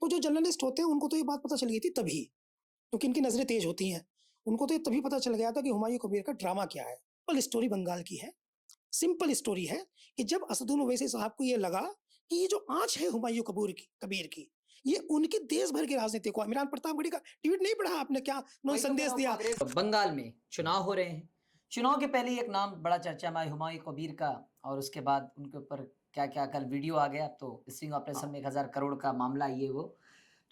तो जो जर्नलिस्ट होते हैं उनको तो ये बात पता चल गई थी तभी, क्योंकि इनकी नज़रें तेज़ होती हैं। उनको तो ये तभी पता चल गया था कि हुमायूँ कबीर का ड्रामा क्या है। सिंपल स्टोरी बंगाल की है। सिंपल स्टोरी है कि जब असदुद्दीन ओवैसी साहब को ये लगा कि ये जो आँच है हुमायूँ कबीर की, ये उनकी देश भर की राजनीति को इमरान प्रतापगढ़ी का ट्वीट नहीं पढ़ा आपने क्या उन्होंने वही तो कह संदेश रहा हूँ दिया? कांग्रेस बंगाल में चुनाव हो रहे हैं। चुनाव के पहले ही एक नाम बड़ा चर्चा में आया हुमायूँ कबीर का और उसके बाद उनके ऊपर क्या-क्या कल वीडियो आ गया। तो स्टिंग ऑपरेशन में 1,000 करोड़ का मामला ये वो।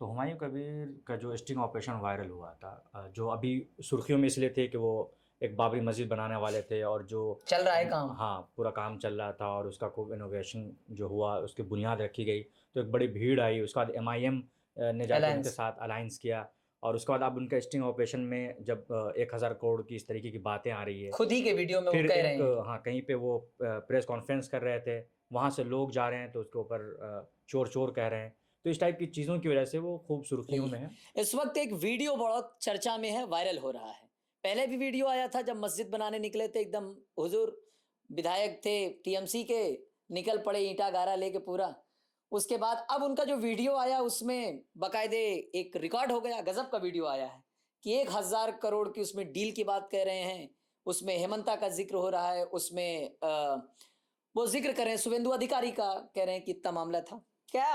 तो हुमायूँ कबीर का जो स्टिंग ऑपरेशन वायरल हुआ था, जो अभी सुर्खियों में इसलिए थे कि वो एक बाबरी मस्जिद बनाने वाले थे और जो चल रहा है काम। हाँ, पूरा काम चल रहा था और उसका खूब इनोवेशन जो हुआ, उसकी बुनियाद रखी गई, तो एक बड़ी भीड़ आई। उसके बाद एमआईएम ने जाके उनके अलायंस। साथ अलायंस किया और उसके बाद अब उनका स्टिंग ऑपरेशन में जब 1,000 करोड़ की इस तरीके की बातें आ रही है, खुद ही के वीडियो में वो फिर कह रहे हैं। हाँ, कहीं पे वो प्रेस कॉन्फ्रेंस कर रहे थे, वहाँ से लोग जा रहे हैं तो उसके ऊपर चोर-चोर कह रहे हैं। तो इस टाइप की चीज़ों की वजह से वो खूब सुर्खियों में है। इस वक्त एक वीडियो बहुत चर्चा में है, वायरल हो रहा है। पहले भी वीडियो आया था जब मस्जिद बनाने निकले थे, एकदम हुजूर विधायक थे टीएमसी के, निकल पड़े ईंटा गारा लेके पूरा। उसके बाद अब उनका जो वीडियो आया उसमें बाकायदे एक रिकॉर्ड हो गया, गजब का वीडियो आया है कि 1,000 करोड़ की उसमें डील की बात कह रहे हैं, उसमें हेमंता का जिक्र हो रहा है, उसमें वो जिक्र कर रहे हैं शुभेंदु अधिकारी का, कह रहे हैं कि इतना मामला था। क्या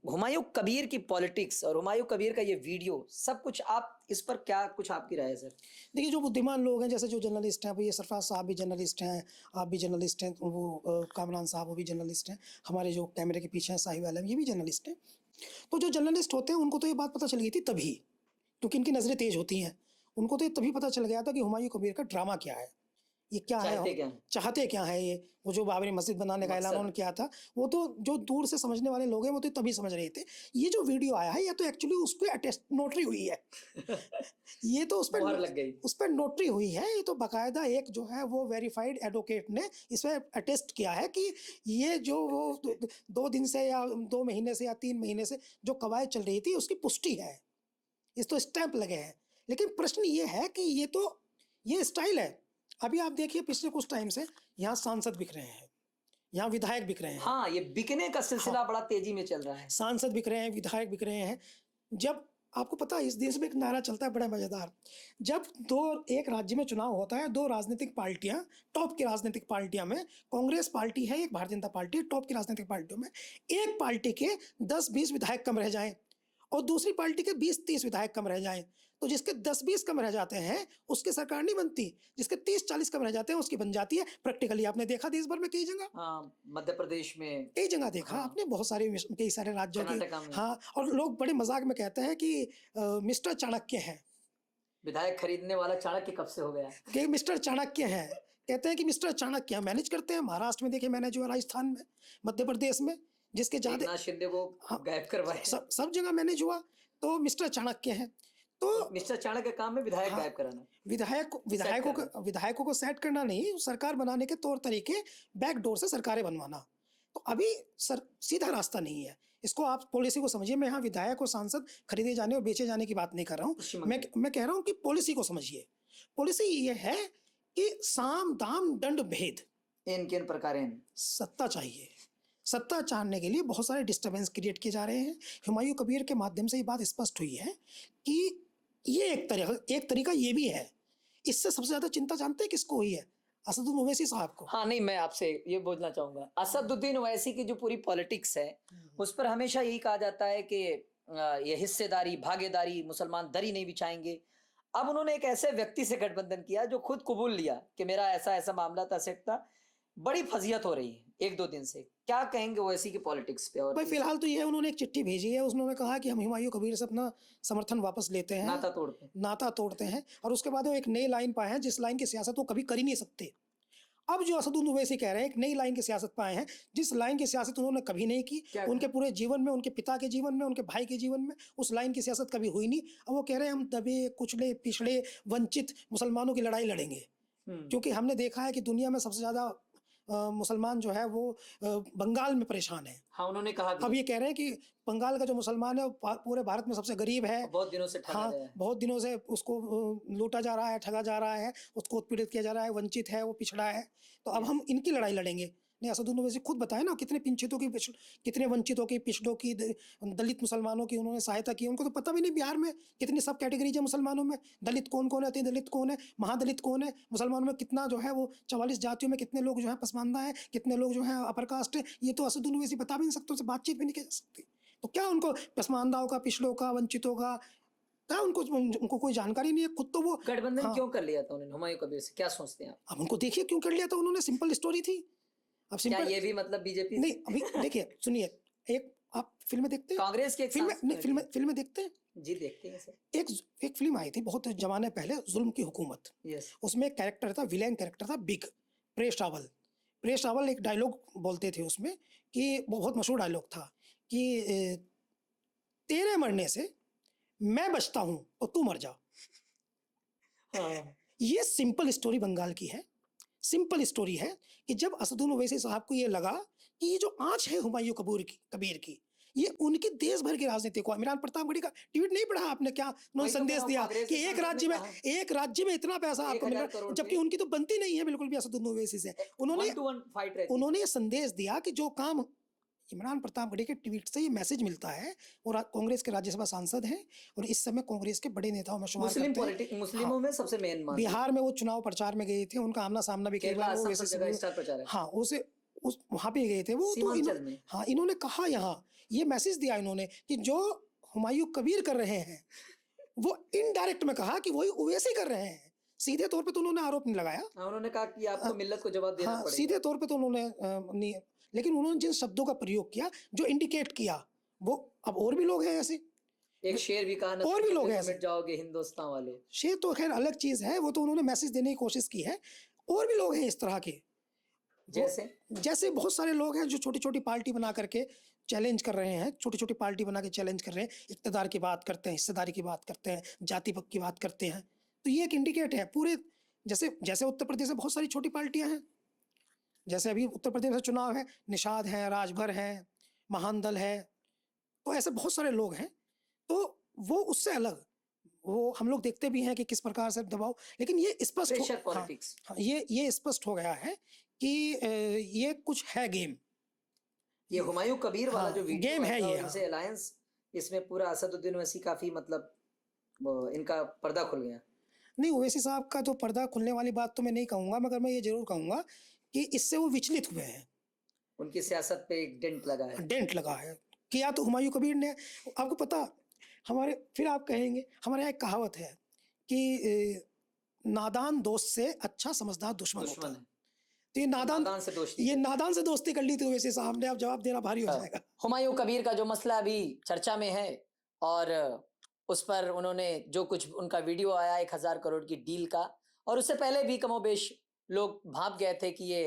हुमायूं कबीर की पॉलिटिक्स और हुमायूं कबीर का ये वीडियो सब कुछ, आप इस पर क्या कुछ आपकी राय है सर? देखिए, जो बुद्धिमान लोग हैं, जैसे जो जर्नलिस्ट हैं, अभी ये सरफराज साहब भी जर्नलिस्ट हैं, आप भी जर्नलिस्ट हैं, वो कामरान साहब वो भी जर्नलिस्ट हैं, हमारे जो कैमरे के पीछे हैं साहिवाल हैं, ये भी जर्नलिस्ट हैं। तो जो जर्नलिस्ट होते हैं उनको तो ये बात पता चल गई थी तभी, क्योंकि इनकी नज़रें तेज़ होती हैं। उनको तो ये तभी पता चल गया था कि हुमायूँ कबीर का ड्रामा क्या है। ये क्या है, चाहते क्या हैं? चाहते क्या हैं ये? वो जो बाबरी मस्जिद बनाने का ऐलान मकसद। उन्होंने किया था, वो तो जो दूर से समझने वाले लोग हैं, वो तो तभी समझ रहे थे। ये जो वीडियो आया है, ये तो एक्चुअली उस पे अटेस्ट नोटरी हुई है। ये तो मुहर लग गई। उस पे नोटरी हुई है। ये तो बाकायदा एक जो है वो वेरिफाइड एडवोकेट ने इस पे अटेस्ट किया है कि ये जो वो 2 दिन से या 2 महीने से या 3 महीने से जो कवायद चल रही थी, उसकी पुष्टि है। इस तो स्टैंप लगे हैं। लेकिन प्रश्न ये है कि ये स्टाइल है। अभी आप देखिए, पिछले कुछ टाइम से यहाँ सांसद बिक रहे हैं, यहाँ विधायक बिक रहे हैं। हाँ, ये बिकने का सिलसिला हाँ, बड़ा तेजी में चल रहा है। सांसद बिक रहे हैं, विधायक बिक रहे हैं। जब आपको पता है, इस देश में एक नारा चलता है बड़ा मज़ेदार। जब एक राज्य में चुनाव होता है, 2 राजनीतिक पार्टियाँ, टॉप की राजनीतिक पार्टियाँ में कांग्रेस पार्टी है, एक भारतीय जनता पार्टी है, टॉप की राजनीतिक पार्टियों में एक पार्टी के 10-20 विधायक कम रह जाएँ और दूसरी पार्टी के 20-30 विधायक कम रह जाएँ, तो जिसके 10-20 कम रह जाते हैं, उसकी सरकार नहीं बनती। जिसके 30-40 कम रह जाते हैं, उसकी बन जाती है। प्रैक्टिकली आपने देखा देश भर में कई जगह। हाँ, मध्य प्रदेश में। कई जगह देखा हाँ। आपने, बहुत सारे कई सारे राज्यों की। कर्नाटका में। हाँ, और लोग बड़े मज़ाक में कहते हैं कि मिस्टर चाणक्य हैं, विधायक खरीदने वाला चाणक्य कब से हो गया? कि मिस्टर चाणक्य हैं। कहते हैं कि मिस्टर चाणक्य मैनेज करते हैं। महाराष्ट्र में देखिए मैनेज हुआ, राजस्थान में, मध्य प्रदेश में, जिसके ज़्यादा। एकनाथ शिंदे को हाँ, गायब करवाया। सब जगह मैनेज हुआ, तो मिस्टर चाणक्य हैं। तो मिस्टर चाणक्य का काम है विधायक हाँ, गायब कराना। विधायकों को सेट करना नहीं, सरकार बनाने के तौर तरीके, बैकडोर से सरकारें बनवाना। तो अभी सीधा रास्ता नहीं है। इसको आप पॉलिसी को समझिए। मैं यहाँ विधायक और सांसद खरीदे जाने और बेचे जाने की बात नहीं कर रहा हूँ। मैं कह रहा हूँ कि पॉलिसी को समझिए। पॉलिसी ये है कि साम दाम दंड भेद, इन किन प्रकारेण सत्ता चाहिए। सत्ता चाहने के लिए बहुत सारे डिस्टर्बेंस क्रिएट किए जा रहे हैं। हुमायूं कबीर के माध्यम से ये बात स्पष्ट हुई है कि ये एक तरीका ये भी है। इससे सबसे ज़्यादा चिंता जानते हैं किसको हुई है? असदुद्दीन ओवैसी साहब को। हाँ, नहीं, मैं आपसे ये बोलना चाहूंगा, असदुद्दीन ओवैसी की जो पूरी पॉलिटिक्स है, उस पर हमेशा यही कहा जाता है कि ये हिस्सेदारी, भागीदारी, मुसलमान दरी नहीं बिछाएंगे। अब उन्होंने एक ऐसे व्यक्ति से गठबंधन किया जो खुद कबूल लिया कि मेरा ऐसा ऐसा मामला था, सेट था। बड़ी फजीयत हो रही है 1-2 दिन से। क्या कहेंगे ओवैसी की पॉलिटिक्स पे? और भाई फिलहाल तो ये है, उन्होंने एक चिट्ठी भेजी है। उन्होंने कहा कि हम हुमायूं कबीर से अपना समर्थन वापस लेते हैं, नाता तोड़ते हैं। और उसके बाद वो एक नई लाइन पाए हैं, जिस लाइन की सियासत वो कभी कर ही नहीं सकते। अब जो असदुद्दीन ओवैसी कह रहे हैं, एक नई लाइन की सियासत पाए हैं, जिस लाइन की सियासत उन्होंने कभी नहीं की। उनके पूरे जीवन में, उनके पिता के जीवन में, उनके भाई के जीवन में उस लाइन की सियासत कभी हुई नहीं। अब वो कह रहे हैं हम दबे, कुचले, पिछड़े, वंचित मुसलमानों की लड़ाई लड़ेंगे। क्योंकि हमने देखा है कि दुनिया में सबसे ज़्यादा मुसलमान जो है वो बंगाल में परेशान है। हाँ, उन्होंने कहा अब ये कह रहे हैं कि बंगाल का जो मुसलमान है वो पूरे भारत में सबसे गरीब है। बहुत दिनों से ठगा गया है। बहुत दिनों से उसको लूटा जा रहा है, ठगा जा रहा है, उसको उत्पीड़ित किया जा रहा है, वंचित है, वो पिछड़ा है। तो अब हम इनकी लड़ाई लड़ेंगे। ने असदुद्दीन ओवैसी खुद बताया ना, कितने पिंचितों की कितने वंचितों की, पिछड़ों की, दलित मुसलमानों की उन्होंने सहायता की। उनको तो पता भी नहीं बिहार में कितनी सब कैटेगरीज है मुसलमानों में, दलित कौन कौन है, अति दलित कौन है, महादलित कौन है, मुसलमानों में कितना जो है वो 44 जातियों में कितने लोग जो है पसमानदा है, कितने लोग जो है अपर कास्ट है, ये तो असदुद्दीन ओवैसी बता भी नहीं सकते, उनसे बातचीत भी नहीं की जा सकती। तो क्या उनको पसमानदाओं का, पिछड़ों का, वंचितों का क्या उनको कोई जानकारी नहीं है, खुद तो वो। गठबंधन हाँ, क्यों कर लिया था उन्होंने हुमायूं कबीर से, क्या सोचते हैं आप? अब उनको देखिए क्यों कर लिया था उन्होंने, सिंपल स्टोरी थी। अब क्या सिंपल ये भी मतलब बीजेपी नहीं, अभी देखिए सुनिए, एक आप फिल्में देखते हैं, कांग्रेस के एक फिल्में देखते हैं। जी देखते हैं सर। एक फिल्म आई थी बहुत जमाने पहले, जुल्म की हुकूमत। यस। उसमें एक कैरेक्टर था, विलेन कैरेक्टर था बिग, प्रेश रावल। प्रेश रावल एक डायलॉग बोलते थे उसमें, कि बहुत मशहूर डायलॉग था कि तेरे मरने से मैं बचता हूं और तू मर जा। हाँ। ये सिंपल स्टोरी बंगाल की है। सिंपल स्टोोरी है कि जब असदुद्दीन ओवैसी साहब को ये लगा कि ये जो आंच है हुमायूं कबीर की, ये उनकी देश भर की राजनीति को, इमरान प्रतापगढ़ी का ट्वीट नहीं पढ़ा आपने, क्या उन्होंने संदेश दिया कि एक राज्य में इतना पैसा आपको मिल रहा है, जबकि उनकी तो बनती नहीं है बिल्कुल भी असदुद्दीन ओवैसी से। उन्होंने ये संदेश दिया कि जो काम इमरान प्रतापगढ़ी के ट्वीट से ये मैसेज मिलता है, और कांग्रेस के राज्यसभा सांसद हैं और इस समय कांग्रेस के बड़े नेताओं में शुमार करते हैं। मुस्लिमों में सबसे मेन मान बिहार में वो चुनाव प्रचार में गए थे, उनका आमना सामना भी कई बार वो हाँ उसे उस वहां पे गए थे वो, तो हाँ इन्होंने कहा, यहाँ ये मैसेज दिया इन्होंने कि जो हुमायूं कबीर कर रहे हैं वो इनडायरेक्ट में कहा कि वही ओवैसी कर रहे हैं। सीधे तौर पे तो उन्होंने आरोप नहीं लगाया, उन्होंने कहा कि आपको मिल्लत को जवाब देना पड़ेगा। सीधे तौर पे तो उन्होंने नहीं, लेकिन उन्होंने जिन शब्दों का प्रयोग किया, जो इंडिकेट किया, वो अब और भी लोग हैं ऐसे। एक शेर भी कहा, और भी लोग हैं ऐसे, जाओगे हिंदुस्तान वाले। शेर तो खैर अलग चीज है, वो तो उन्होंने मैसेज देने की कोशिश की है। और भी लोग हैं इस तरह के, जैसे बहुत सारे लोग हैं जो छोटी छोटी पार्टी बना करके चैलेंज कर रहे हैं, छोटी छोटी पार्टी बना के चैलेंज कर रहे हैं, इक़्तिदार की बात करते हैं, हिस्सेदारी की बात करते हैं, जाति पक्ष की बात करते हैं। तो ये एक इंडिकेट है पूरे, जैसे उत्तर प्रदेश में बहुत सारी छोटी पार्टियां हैं, जैसे अभी उत्तर प्रदेश में चुनाव है, निषाद है, राजभर है, महान दल है, तो ऐसे बहुत सारे लोग हैं। तो वो उससे अलग, वो हम लोग देखते भी हैं कि किस प्रकार से दबाव, लेकिन ये स्पष्ट ये स्पष्ट हो गया है कि ये कुछ है गेम, ये हुमायूं कबीर वाला जो गेम है ये, इनसे अलायंस, इसमें पूरा असदुद्दीन ओवैसी काफी मतलब इनका पर्दा खुल गया। नहीं, ओवैसी साहब का तो पर्दा खुलने वाली बात तो मैं नहीं कहूंगा, मगर मैं ये जरूर कहूंगा कि इससे वो विचलित हुए हैं, उनकी सियासत पे एक डेंट लगा है। किया तो हुमायूं कबीर ने, आपको पता हमारे, फिर आप कहेंगे हमारे यहाँ एक कहावत है कि नादान दोस्त से अच्छा समझदार दुश्मन होता है। तो ये नादान से दोस्ती कर ली थी ओवैसी साहब ने, अब जवाब देना भारी हो जाएगा। हुमायूं कबीर का जो मसला अभी चर्चा में है, और उस पर उन्होंने जो कुछ उनका वीडियो आया 1000 करोड़ की डील का, और उससे पहले भी कमोबेश लोग भाप गए थे कि ये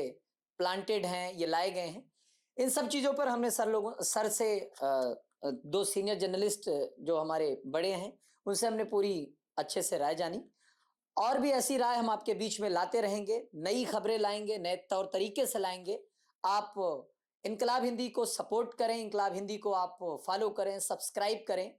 प्लांटेड हैं, ये लाए गए हैं। इन सब चीज़ों पर हमने सर से 2 सीनियर जर्नलिस्ट जो हमारे बड़े हैं, उनसे हमने पूरी अच्छे से राय जानी, और भी ऐसी राय हम आपके बीच में लाते रहेंगे, नई खबरें लाएंगे, नए तौर तरीके से लाएंगे। आप इनकलाब हिंदी को सपोर्ट करें, इनकलाब हिंदी को आप फॉलो करें, सब्सक्राइब करें।